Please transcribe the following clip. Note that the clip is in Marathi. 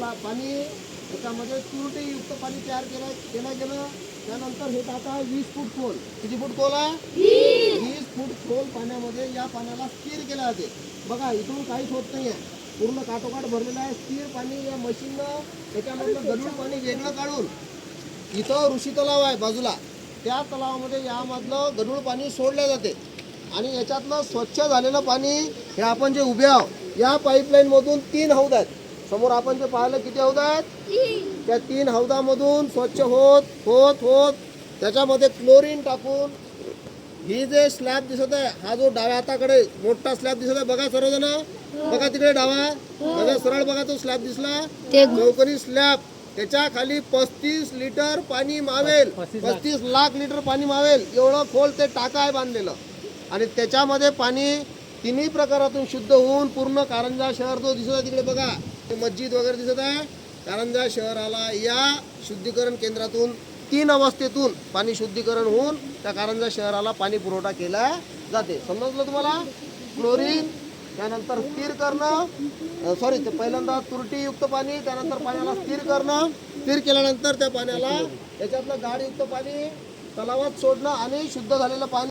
पाणी त्याच्यामध्ये तुरटीयुक्त पाणी तयार केलं गेलं. त्यानंतर हे टाका 20 फूट खोल. किती फूट खोल आहे? 20 फूट खोल पाण्यामध्ये या पाण्याला स्थिर केलं जाते. बघा इथून काहीच होत नाही आहे, पूर्ण काठोकाठ भरलेलं आहे. स्थिर पाणी या मशीननं त्याच्यामधलं गढूळ पाणी वेगळं काढून इथं ऋषी तलाव आहे बाजूला, त्या तलावामध्ये यामधलं गढूळ पाणी सोडलं जाते. आणि याच्यातलं स्वच्छ झालेलं पाणी हे आपण जे उभे आहोत या पाईपलाईन मधून 3 हौद आहेत. समोर आपण जे पाहिलं किती हौद आहेत? त्या 3 हौदामधून स्वच्छ होत होत होत त्याच्यामध्ये क्लोरीन टाकून ही जे स्लॅब दिसत आहे, हा जो डाव्या हाताकडे मोठा स्लॅब दिसत आहे बघा सर्वजण, बघा तिकडे डावा, बघा सरळ बघा तो स्लॅब दिसला, चौकोनी स्लॅब. त्याच्या खाली 35 लिटर पाणी मावेल, 35 लाख लिटर पाणी मावेल एवढं खोल ते टाका आहे बांधलेलं. आणि त्याच्यामध्ये पाणी तिन्ही प्रकारातून शुद्ध होऊन पूर्ण कारंजा शहर जो दिसत आहे तिकडे बघा, ते मस्जिद वगैरे दिसत आहे, कारंजा शहराला या शुद्धीकरण केंद्रातून 3 अवस्थेतून पाणी शुद्धीकरण होऊन त्या कारंजा शहराला पाणी पुरवठा केला जाते. समजलं तुम्हाला? क्लोरीन, त्यानंतर स्थिर करणं, ते पहिल्यांदा तुरटीयुक्त पाणी, त्यानंतर पाण्याला स्थिर करणं, स्थिर केल्यानंतर त्या पाण्याला त्याच्यातलं गाळयुक्त पाणी तलावात सोडणं आणि शुद्ध झालेलं पाणी